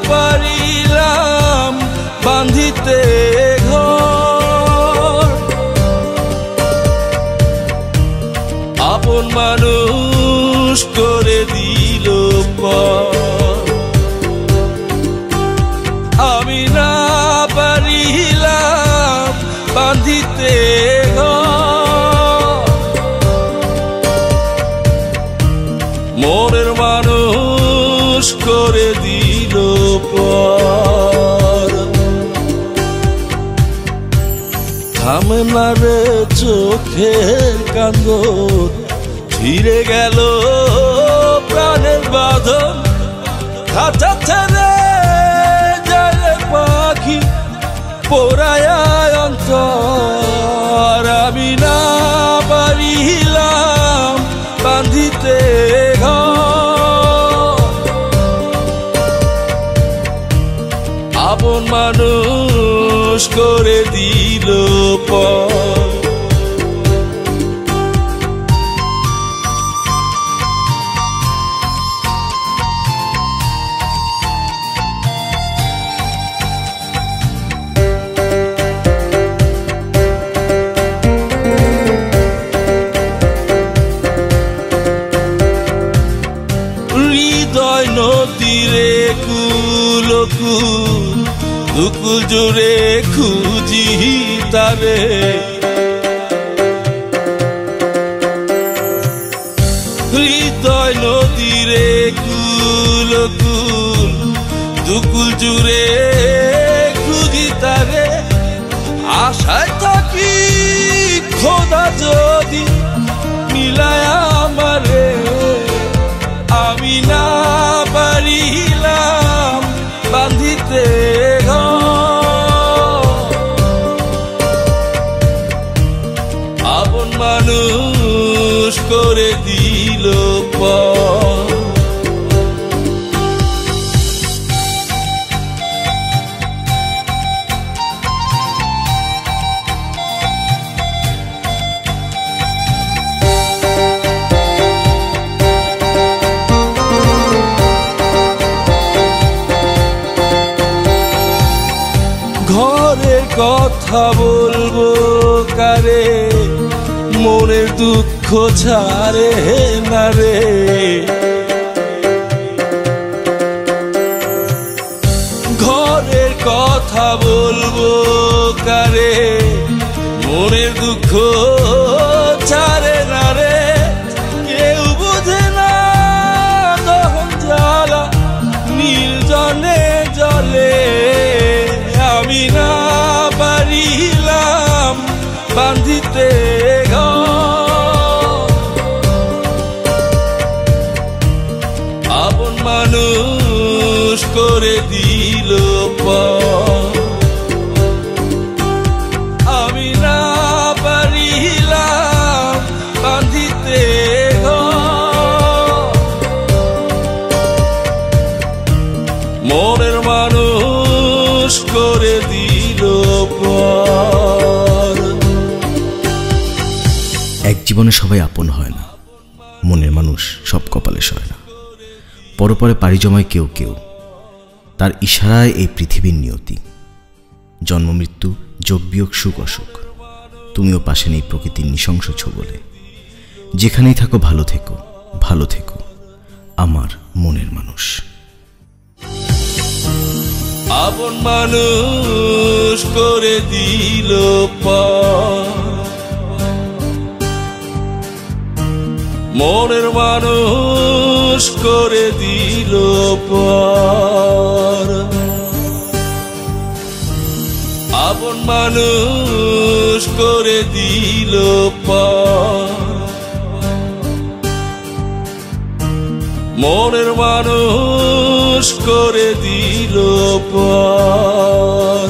পারিলাম বাঁধিতে ঘর, আপন মানুষ করে দিল পর। আমি না পারিলাম বাঁধিতে ঘর, মনের মানুষ করে দিল পর। থামে না রে চোখের কান্দন, ফিরে গেল প্রাণের বাঁধন। খাঁচা ছেড়ে যায় পাখি পোড়ায়া অন্তর, আমি না পারিলাম বাঁধিতে ঘর, আপন মানুষ করে দিল পর। হৃদয় নদীরে কুল কুল, দুকুল জুড়ে খুঁজি তারে। হৃদয় নদীরে কুল কুল, দুকুল জুড়ে খুঁজি তারে। আশায় থাকি খোদা যদি মিলায় আমারে, আমি না পারিলাম বাঁধিতে ঘর, আপন মানুষ করে দিল পর। ঘরের কথা বলবো কারে, মনের দুঃখ ছাড়ে না রে। ঘরের কথা বলবো কারে, মনের দুঃখ ছাড়ে না রে। কেউ বুঝে না দহন জ্বালা নির্জনে জলে, আমি না পারিলাম বাঁধিতে ঘর, আপন মানুষ করে দিল পর। আমি না পারিলাম বাঁধিতে ঘর, মনের মানুষ করে দিল পর। এক জীবনে সবাই আপন হয় না, মনের মানুষ সব কপালে সয় না। পরপরে পাড়ি জমায় কেউ কেউ, তার ইশারায় এই পৃথিবীর নিয়তি। জন্ম মৃত্যু, যোগ বিয়োগ, সুখ অসুখ, তুমিও পাশে নেই প্রকৃতির নৃশংস ছোবলে। যেখানেই থাকো ভালো থেকো, ভালো থেকো আমার মনের মানুষ। আপন মানুষ করে দিল পর, মনের মানুষ করে দিল পর। আপন মানুষ করে দিল পর, মনের মানুষ করে দিল পর।